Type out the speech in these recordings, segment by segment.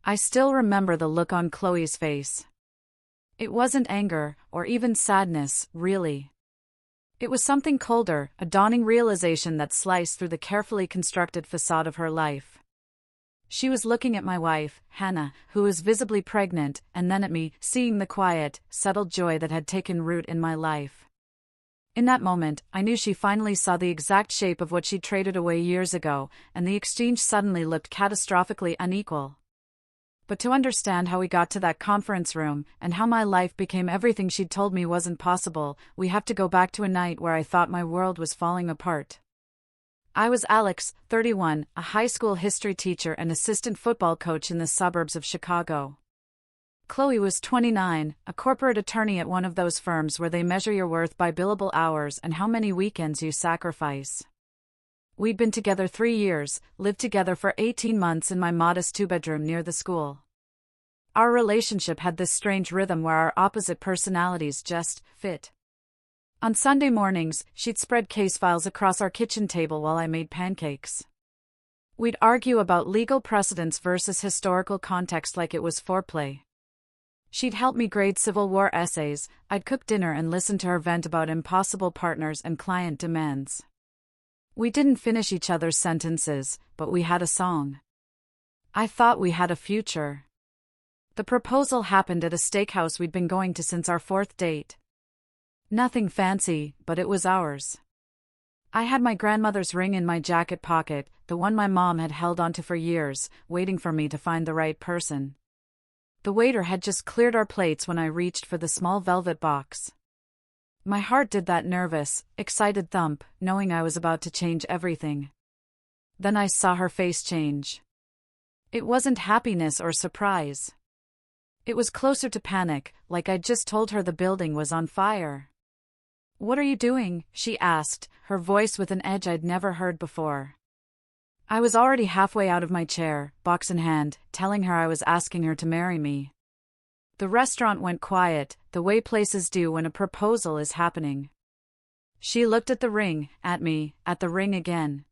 I still remember the look on Chloe's face. It wasn't anger, or even sadness, really. It was something colder, a dawning realization that sliced through the carefully constructed facade of her life. She was looking at my wife, Hannah, who was visibly pregnant, and then at me, seeing the quiet, settled joy that had taken root in my life. In that moment, I knew she finally saw the exact shape of what she'd traded away years ago, and the exchange suddenly looked catastrophically unequal. But to understand how we got to that conference room, and how my life became everything she'd told me wasn't possible, we have to go back to a night where I thought my world was falling apart. I was Alex, 31, a high school history teacher and assistant football coach in the suburbs of Chicago. Chloe was 29, a corporate attorney at one of those firms where they measure your worth by billable hours and how many weekends you sacrifice. We'd been together 3 years, lived together for 18 months in my modest 2-bedroom near the school. Our relationship had this strange rhythm where our opposite personalities just fit. On Sunday mornings, she'd spread case files across our kitchen table while I made pancakes. We'd argue about legal precedents versus historical context like it was foreplay. She'd help me grade Civil War essays, I'd cook dinner and listen to her vent about impossible partners and client demands. We didn't finish each other's sentences, but we had a song. I thought we had a future. The proposal happened at a steakhouse we'd been going to since our 4th date. Nothing fancy, but it was ours. I had my grandmother's ring in my jacket pocket, the one my mom had held onto for years, waiting for me to find the right person. The waiter had just cleared our plates when I reached for the small velvet box. My heart did that nervous, excited thump, knowing I was about to change everything. Then I saw her face change. It wasn't happiness or surprise. It was closer to panic, like I'd just told her the building was on fire. "What are you doing?" she asked, her voice with an edge I'd never heard before. I was already halfway out of my chair, box in hand, telling her I was asking her to marry me. The restaurant went quiet, the way places do when a proposal is happening. She looked at the ring, at me, at the ring again.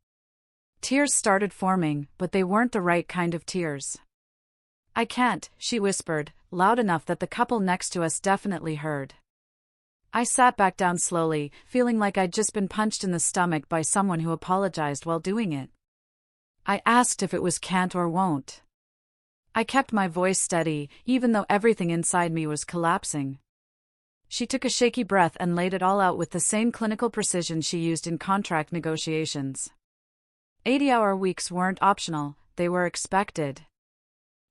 Tears started forming, but they weren't the right kind of tears. "I can't," she whispered, loud enough that the couple next to us definitely heard. I sat back down slowly, feeling like I'd just been punched in the stomach by someone who apologized while doing it. I asked if it was can't or won't. I kept my voice steady, even though everything inside me was collapsing. She took a shaky breath and laid it all out with the same clinical precision she used in contract negotiations. 80-hour weeks weren't optional, they were expected.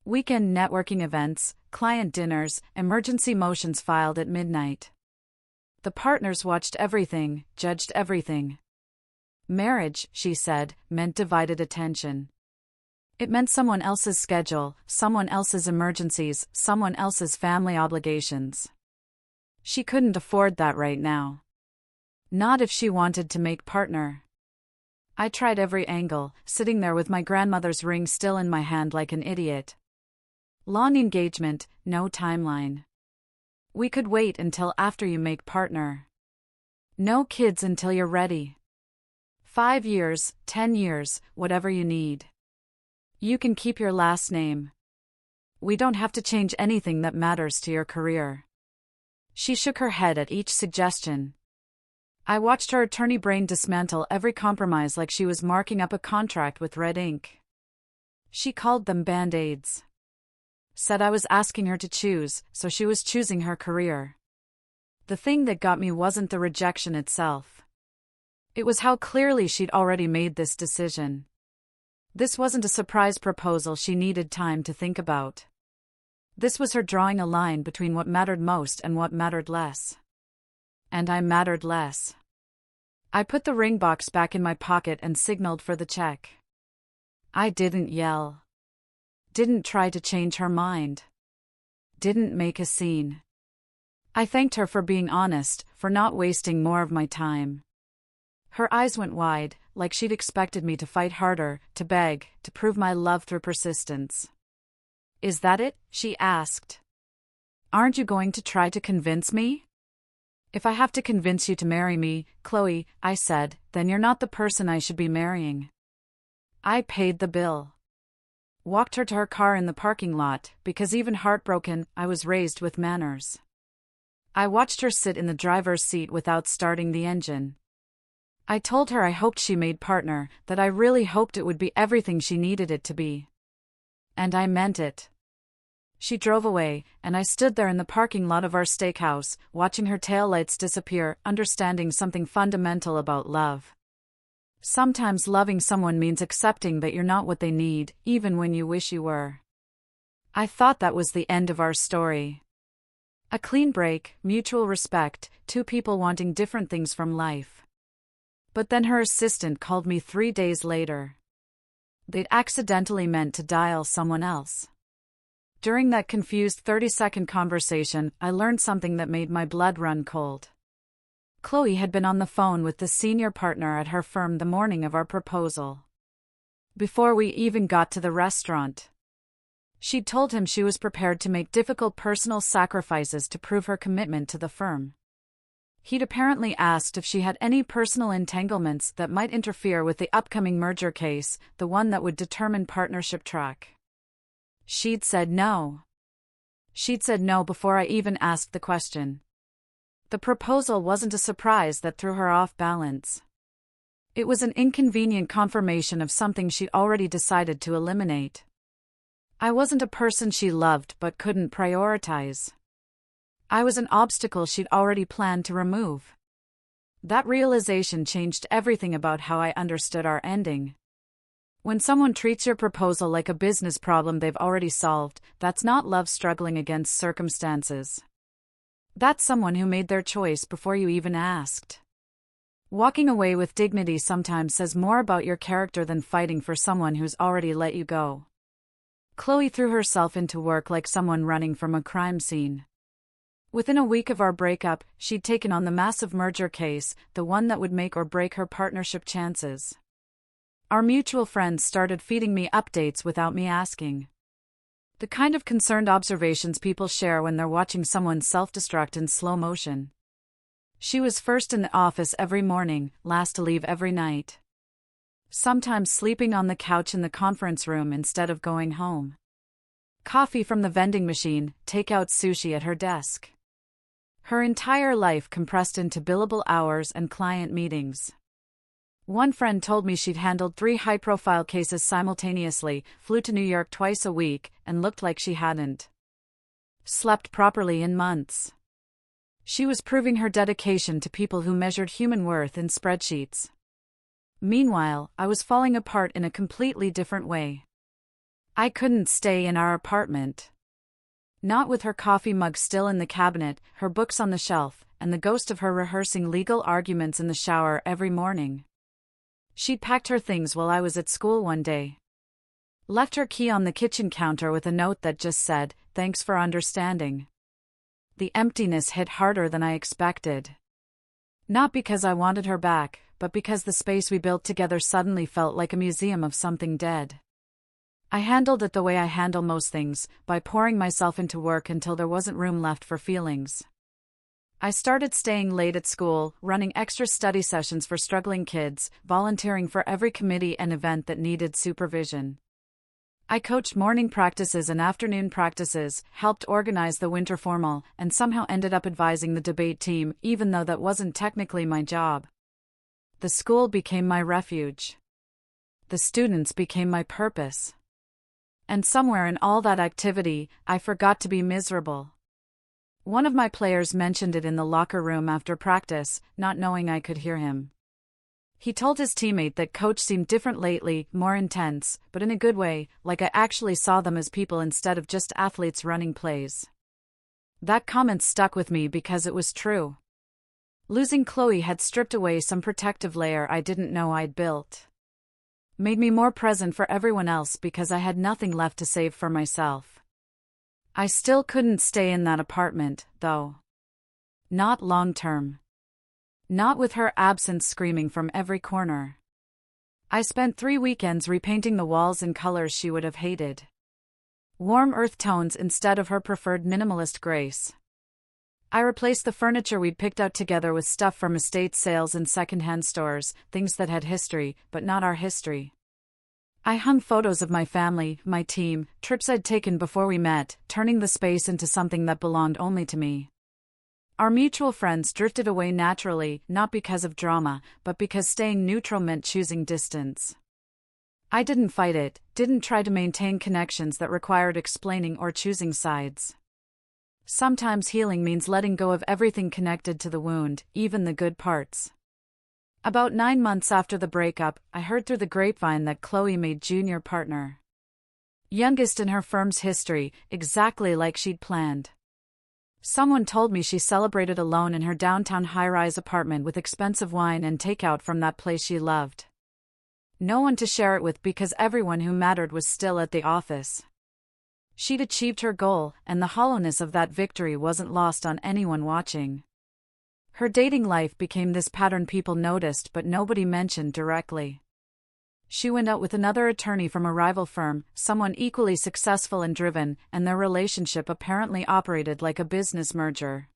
Weekend networking events, client dinners, emergency motions filed at midnight. The partners watched everything, judged everything. Marriage, she said, meant divided attention. It meant someone else's schedule, someone else's emergencies, someone else's family obligations. She couldn't afford that right now. Not if she wanted to make partner. I tried every angle, sitting there with my grandmother's ring still in my hand like an idiot. Long engagement, no timeline. We could wait until after you make partner. No kids until you're ready. 5 years, 10 years, whatever you need. You can keep your last name. We don't have to change anything that matters to your career. She shook her head at each suggestion. I watched her attorney brain dismantle every compromise like she was marking up a contract with red ink. She called them band-aids. Said I was asking her to choose, so she was choosing her career. The thing that got me wasn't the rejection itself. It was how clearly she'd already made this decision. This wasn't a surprise proposal she needed time to think about. This was her drawing a line between what mattered most and what mattered less. And I mattered less. I put the ring box back in my pocket and signaled for the check. I didn't yell. Didn't try to change her mind. Didn't make a scene. I thanked her for being honest, for not wasting more of my time. Her eyes went wide, like she'd expected me to fight harder, to beg, to prove my love through persistence. "Is that it?" she asked. "Aren't you going to try to convince me?" "If I have to convince you to marry me, Chloe," I said, "then you're not the person I should be marrying." I paid the bill. walked her to her car in the parking lot, because even heartbroken, I was raised with manners. I watched her sit in the driver's seat without starting the engine. I told her I hoped she made partner, that I really hoped it would be everything she needed it to be. And I meant it. She drove away, and I stood there in the parking lot of our steakhouse, watching her taillights disappear, understanding something fundamental about love. Sometimes loving someone means accepting that you're not what they need, even when you wish you were. I thought that was the end of our story. A clean break, mutual respect, two people wanting different things from life. But then her assistant called me 3 days later. They'd accidentally meant to dial someone else. During that confused 30-second conversation, I learned something that made my blood run cold. Chloe had been on the phone with the senior partner at her firm the morning of our proposal. Before we even got to the restaurant, she'd told him she was prepared to make difficult personal sacrifices to prove her commitment to the firm. He'd apparently asked if she had any personal entanglements that might interfere with the upcoming merger case, the one that would determine partnership track. She'd said no. She'd said no before I even asked the question. The proposal wasn't a surprise that threw her off balance. It was an inconvenient confirmation of something she'd already decided to eliminate. I wasn't a person she loved but couldn't prioritize. I was an obstacle she'd already planned to remove. That realization changed everything about how I understood our ending. When someone treats your proposal like a business problem they've already solved, that's not love struggling against circumstances. That's someone who made their choice before you even asked. Walking away with dignity sometimes says more about your character than fighting for someone who's already let you go. Chloe threw herself into work like someone running from a crime scene. Within a week of our breakup, she'd taken on the massive merger case, the one that would make or break her partnership chances. Our mutual friends started feeding me updates without me asking. The kind of concerned observations people share when they're watching someone self-destruct in slow motion. She was first in the office every morning, last to leave every night. Sometimes sleeping on the couch in the conference room instead of going home. Coffee from the vending machine, takeout sushi at her desk. Her entire life compressed into billable hours and client meetings. One friend told me she'd handled 3 high-profile cases simultaneously, flew to New York twice a week, and looked like she hadn't slept properly in months. She was proving her dedication to people who measured human worth in spreadsheets. Meanwhile, I was falling apart in a completely different way. I couldn't stay in our apartment. Not with her coffee mug still in the cabinet, her books on the shelf, and the ghost of her rehearsing legal arguments in the shower every morning. She'd packed her things while I was at school one day. Left her key on the kitchen counter with a note that just said, "Thanks for understanding." The emptiness hit harder than I expected. Not because I wanted her back, but because the space we built together suddenly felt like a museum of something dead. I handled it the way I handle most things, by pouring myself into work until there wasn't room left for feelings. I started staying late at school, running extra study sessions for struggling kids, volunteering for every committee and event that needed supervision. I coached morning practices and afternoon practices, helped organize the winter formal, and somehow ended up advising the debate team, even though that wasn't technically my job. The school became my refuge. The students became my purpose. And somewhere in all that activity, I forgot to be miserable. One of my players mentioned it in the locker room after practice, not knowing I could hear him. He told his teammate that coach seemed different lately, more intense, but in a good way, like I actually saw them as people instead of just athletes running plays. That comment stuck with me because it was true. Losing Chloe had stripped away some protective layer I didn't know I'd built. Made me more present for everyone else because I had nothing left to save for myself. I still couldn't stay in that apartment, though. Not long term. Not with her absence screaming from every corner. I spent 3 weekends repainting the walls in colors she would have hated. Warm earth tones instead of her preferred minimalist grace. I replaced the furniture we'd picked out together with stuff from estate sales and secondhand stores, things that had history, but not our history. I hung photos of my family, my team, trips I'd taken before we met, turning the space into something that belonged only to me. Our mutual friends drifted away naturally, not because of drama, but because staying neutral meant choosing distance. I didn't fight it, didn't try to maintain connections that required explaining or choosing sides. Sometimes healing means letting go of everything connected to the wound, even the good parts. About 9 months after the breakup, I heard through the grapevine that Chloe made junior partner. Youngest in her firm's history, exactly like she'd planned. Someone told me she celebrated alone in her downtown high-rise apartment with expensive wine and takeout from that place she loved. No one to share it with because everyone who mattered was still at the office. She'd achieved her goal, and the hollowness of that victory wasn't lost on anyone watching. Her dating life became this pattern people noticed but nobody mentioned directly. She went out with another attorney from a rival firm, someone equally successful and driven, and their relationship apparently operated like a business merger.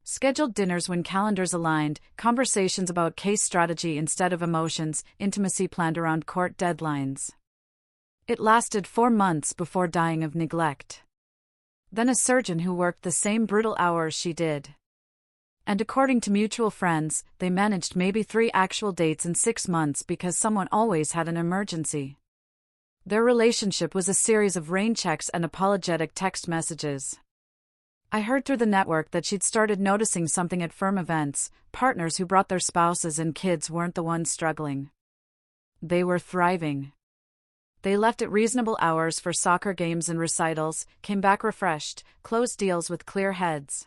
Scheduled dinners when calendars aligned, conversations about case strategy instead of emotions, intimacy planned around court deadlines. It lasted 4 months before dying of neglect. Then a surgeon who worked the same brutal hours she did. And according to mutual friends, they managed maybe 3 actual dates in 6 months because someone always had an emergency. Their relationship was a series of rain checks and apologetic text messages. I heard through the network that she'd started noticing something at firm events. Partners who brought their spouses and kids weren't the ones struggling. They were thriving. They left at reasonable hours for soccer games and recitals, came back refreshed, closed deals with clear heads.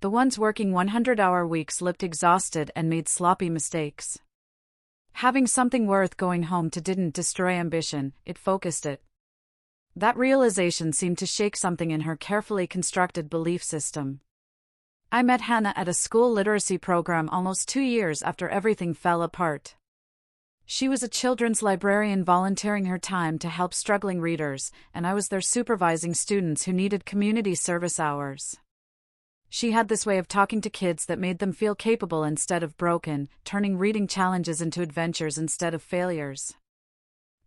The ones working 100-hour weeks looked exhausted and made sloppy mistakes. Having something worth going home to didn't destroy ambition, it focused it. That realization seemed to shake something in her carefully constructed belief system. I met Hannah at a school literacy program almost 2 years after everything fell apart. She was a children's librarian volunteering her time to help struggling readers, and I was there supervising students who needed community service hours. She had this way of talking to kids that made them feel capable instead of broken, turning reading challenges into adventures instead of failures.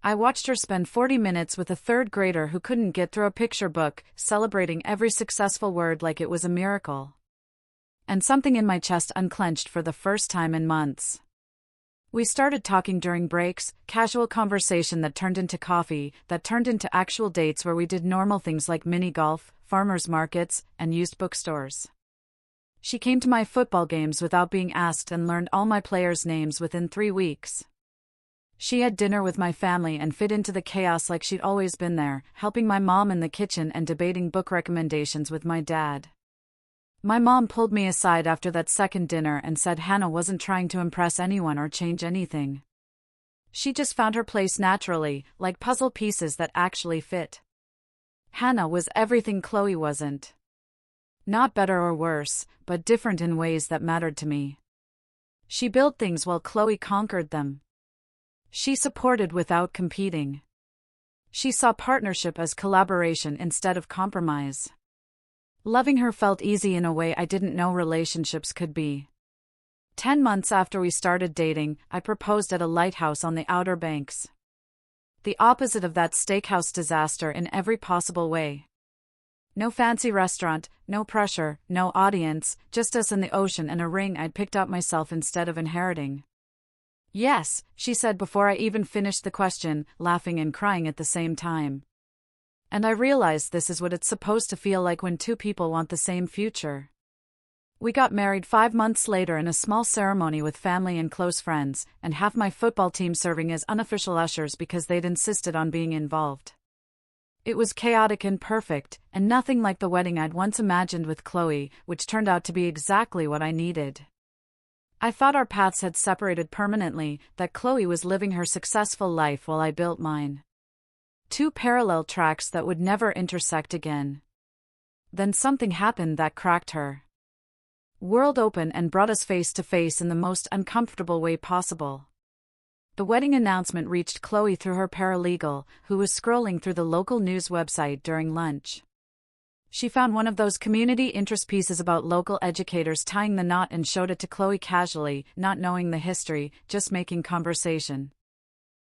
I watched her spend 40 minutes with a 3rd grader who couldn't get through a picture book, celebrating every successful word like it was a miracle. And something in my chest unclenched for the first time in months. We started talking during breaks, casual conversation that turned into coffee, that turned into actual dates where we did normal things like mini golf, farmers markets, and used bookstores. She came to my football games without being asked and learned all my players' names within 3 weeks. She had dinner with my family and fit into the chaos like she'd always been there, helping my mom in the kitchen and debating book recommendations with my dad. My mom pulled me aside after that second dinner and said Hannah wasn't trying to impress anyone or change anything. She just found her place naturally, like puzzle pieces that actually fit. Hannah was everything Chloe wasn't. Not better or worse, but different in ways that mattered to me. She built things while Chloe conquered them. She supported without competing. She saw partnership as collaboration instead of compromise. Loving her felt easy in a way I didn't know relationships could be. 10 months after we started dating, I proposed at a lighthouse on the Outer Banks. The opposite of that steakhouse disaster in every possible way. No fancy restaurant, no pressure, no audience, just us in the ocean and a ring I'd picked up myself instead of inheriting. Yes, she said before I even finished the question, laughing and crying at the same time. And I realized this is what it's supposed to feel like when 2 people want the same future. We got married 5 months later in a small ceremony with family and close friends, and half my football team serving as unofficial ushers because they'd insisted on being involved. It was chaotic and perfect, and nothing like the wedding I'd once imagined with Chloe, which turned out to be exactly what I needed. I thought our paths had separated permanently, that Chloe was living her successful life while I built mine. 2 parallel tracks that would never intersect again. Then something happened that cracked her world open and brought us face to face in the most uncomfortable way possible. The wedding announcement reached Chloe through her paralegal, who was scrolling through the local news website during lunch. She found one of those community interest pieces about local educators tying the knot and showed it to Chloe casually, not knowing the history, just making conversation.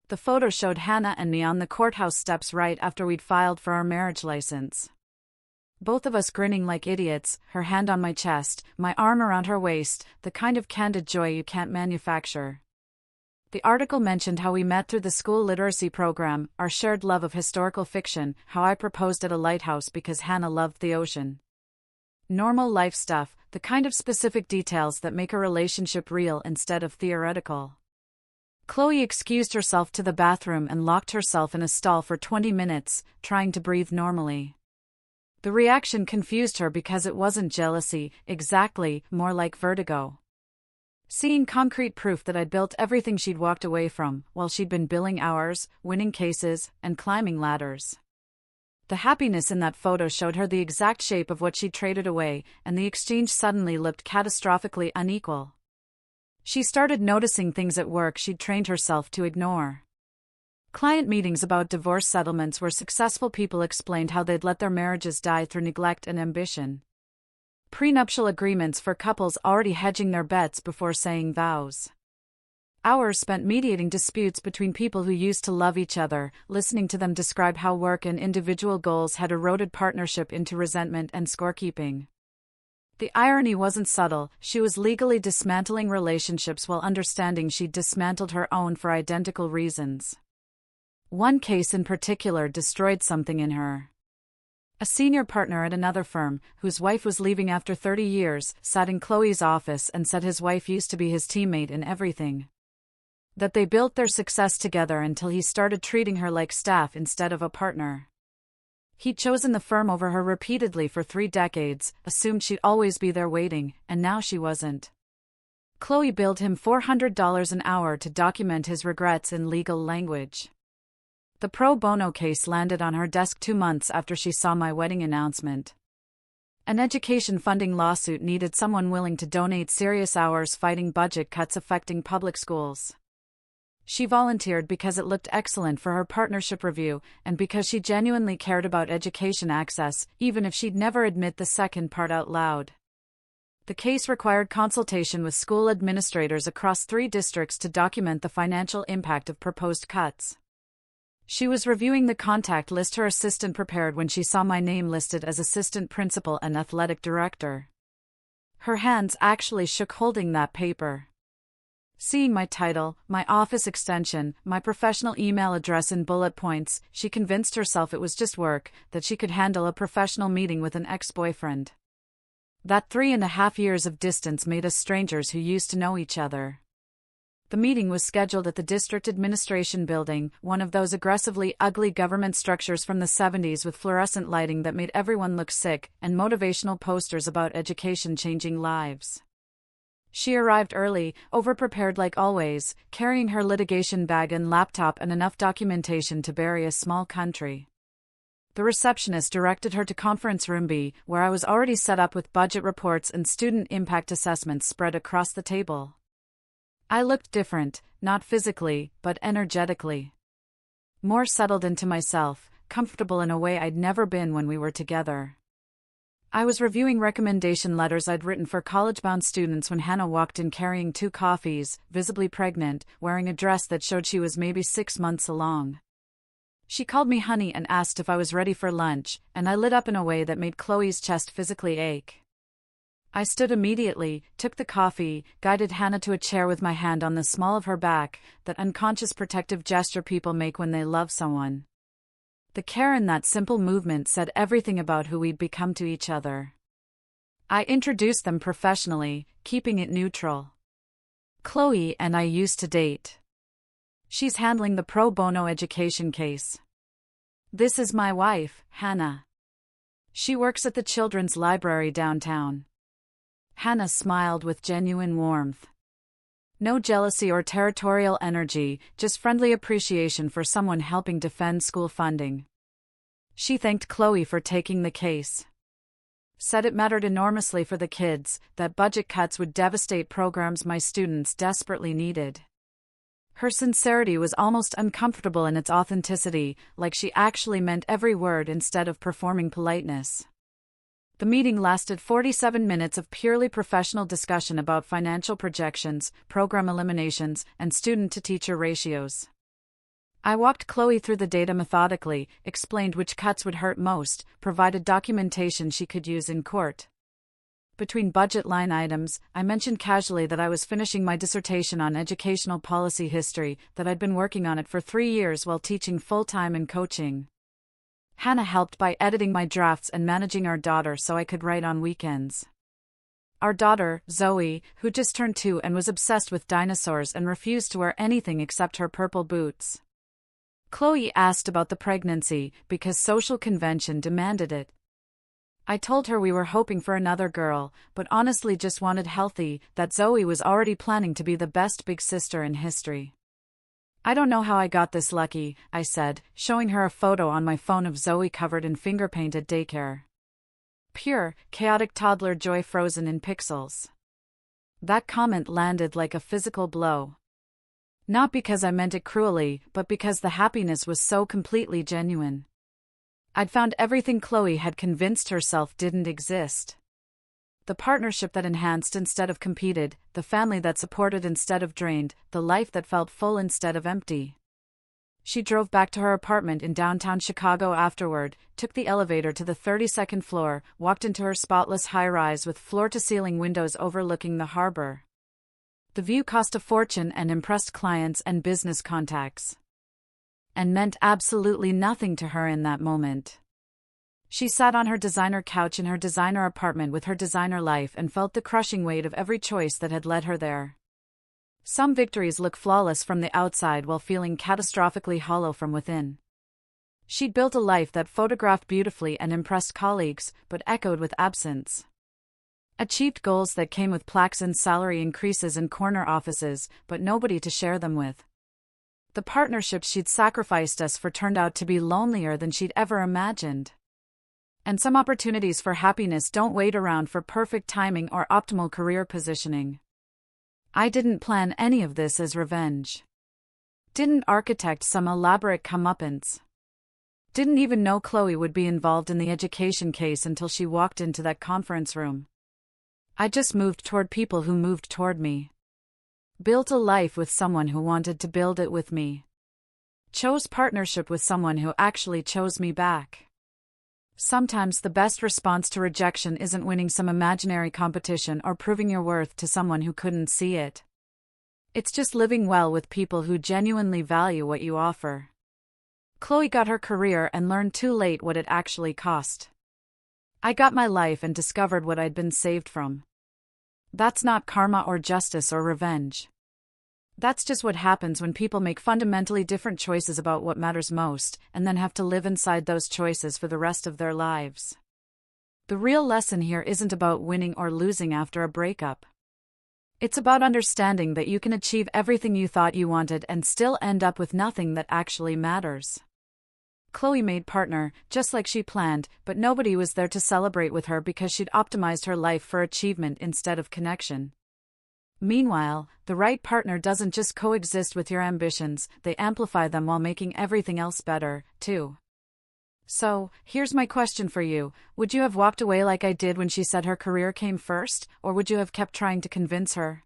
The photo showed Hannah and me on the courthouse steps right after we'd filed for our marriage license. Both of us grinning like idiots, her hand on my chest, my arm around her waist, the kind of candid joy you can't manufacture. The article mentioned how we met through the school literacy program, our shared love of historical fiction, how I proposed at a lighthouse because Hannah loved the ocean. Normal life stuff, the kind of specific details that make a relationship real instead of theoretical. Chloe excused herself to the bathroom and locked herself in a stall for 20 minutes, trying to breathe normally. The reaction confused her because it wasn't jealousy, exactly, more like vertigo. Seeing concrete proof that I'd built everything she'd walked away from, while she'd been billing hours, winning cases, and climbing ladders. The happiness in that photo showed her the exact shape of what she'd traded away, and the exchange suddenly looked catastrophically unequal. She started noticing things at work she'd trained herself to ignore. Client meetings about divorce settlements where successful people explained how they'd let their marriages die through neglect and ambition. Prenuptial agreements for couples already hedging their bets before saying vows. Hours spent mediating disputes between people who used to love each other, listening to them describe how work and individual goals had eroded partnership into resentment and scorekeeping. The irony wasn't subtle, she was legally dismantling relationships while understanding she'd dismantled her own for identical reasons. One case in particular destroyed something in her. A senior partner at another firm, whose wife was leaving after 30 years, sat in Chloe's office and said his wife used to be his teammate in everything. That they built their success together until he started treating her like staff instead of a partner. He'd chosen the firm over her repeatedly for 3 decades, assumed she'd always be there waiting, and now she wasn't. Chloe billed him $400 an hour to document his regrets in legal language. The pro bono case landed on her desk 2 months after she saw my wedding announcement. An education funding lawsuit needed someone willing to donate serious hours fighting budget cuts affecting public schools. She volunteered because it looked excellent for her partnership review, and because she genuinely cared about education access, even if she'd never admit the second part out loud. The case required consultation with school administrators across 3 districts to document the financial impact of proposed cuts. She was reviewing the contact list her assistant prepared when she saw my name listed as assistant principal and athletic director. Her hands actually shook holding that paper. Seeing my title, my office extension, my professional email address in bullet points, she convinced herself it was just work, that she could handle a professional meeting with an ex-boyfriend. That 3.5 years of distance made us strangers who used to know each other. The meeting was scheduled at the District Administration Building, one of those aggressively ugly government structures from the 70s with fluorescent lighting that made everyone look sick, and motivational posters about education changing lives. She arrived early, overprepared like always, carrying her litigation bag and laptop and enough documentation to bury a small country. The receptionist directed her to Conference Room B, where I was already set up with budget reports and student impact assessments spread across the table. I looked different, not physically, but energetically. More settled into myself, comfortable in a way I'd never been when we were together. I was reviewing recommendation letters I'd written for college-bound students when Hannah walked in carrying 2 coffees, visibly pregnant, wearing a dress that showed she was maybe 6 months along. She called me honey and asked if I was ready for lunch, and I lit up in a way that made Chloe's chest physically ache. I stood immediately, took the coffee, guided Hannah to a chair with my hand on the small of her back, that unconscious protective gesture people make when they love someone. The care in that simple movement said everything about who we'd become to each other. I introduced them professionally, keeping it neutral. Chloe and I used to date. She's handling the pro bono education case. This is my wife, Hannah. She works at the Children's Library downtown. Hannah smiled with genuine warmth. No jealousy or territorial energy, just friendly appreciation for someone helping defend school funding. She thanked Chloe for taking the case. Said it mattered enormously for the kids, that budget cuts would devastate programs my students desperately needed. Her sincerity was almost uncomfortable in its authenticity, like she actually meant every word instead of performing politeness. The meeting lasted 47 minutes of purely professional discussion about financial projections, program eliminations, and student-to-teacher ratios. I walked Chloe through the data methodically, explained which cuts would hurt most, provided documentation she could use in court. Between budget line items, I mentioned casually that I was finishing my dissertation on educational policy history, that I'd been working on it for 3 years while teaching full-time and coaching. Hannah helped by editing my drafts and managing our daughter so I could write on weekends. Our daughter, Zoe, who just turned 2 and was obsessed with dinosaurs and refused to wear anything except her purple boots. Chloe asked about the pregnancy because social convention demanded it. I told her we were hoping for another girl, but honestly just wanted healthy, that Zoe was already planning to be the best big sister in history. I don't know how I got this lucky, I said, showing her a photo on my phone of Zoe covered in finger paint at daycare. Pure, chaotic toddler joy frozen in pixels. That comment landed like a physical blow. Not because I meant it cruelly, but because the happiness was so completely genuine. I'd found everything Chloe had convinced herself didn't exist. The partnership that enhanced instead of competed, the family that supported instead of drained, the life that felt full instead of empty. She drove back to her apartment in downtown Chicago afterward, took the elevator to the 32nd floor, walked into her spotless high-rise with floor-to-ceiling windows overlooking the harbor. The view cost a fortune and impressed clients and business contacts. And meant absolutely nothing to her in that moment. She sat on her designer couch in her designer apartment with her designer life and felt the crushing weight of every choice that had led her there. Some victories look flawless from the outside while feeling catastrophically hollow from within. She'd built a life that photographed beautifully and impressed colleagues, but echoed with absence. Achieved goals that came with plaques and salary increases in corner offices, but nobody to share them with. The partnerships she'd sacrificed us for turned out to be lonelier than she'd ever imagined. And some opportunities for happiness don't wait around for perfect timing or optimal career positioning. I didn't plan any of this as revenge. Didn't architect some elaborate comeuppance. Didn't even know Chloe would be involved in the education case until she walked into that conference room. I just moved toward people who moved toward me. Built a life with someone who wanted to build it with me. Chose partnership with someone who actually chose me back. Sometimes the best response to rejection isn't winning some imaginary competition or proving your worth to someone who couldn't see it. It's just living well with people who genuinely value what you offer. Chloe got her career and learned too late what it actually cost. I got my life and discovered what I'd been saved from. That's not karma or justice or revenge. That's just what happens when people make fundamentally different choices about what matters most, and then have to live inside those choices for the rest of their lives. The real lesson here isn't about winning or losing after a breakup. It's about understanding that you can achieve everything you thought you wanted and still end up with nothing that actually matters. Chloe made partner, just like she planned, but nobody was there to celebrate with her because she'd optimized her life for achievement instead of connection. Meanwhile, the right partner doesn't just coexist with your ambitions, they amplify them while making everything else better, too. So, here's my question for you. Would you have walked away like I did when she said her career came first, or would you have kept trying to convince her?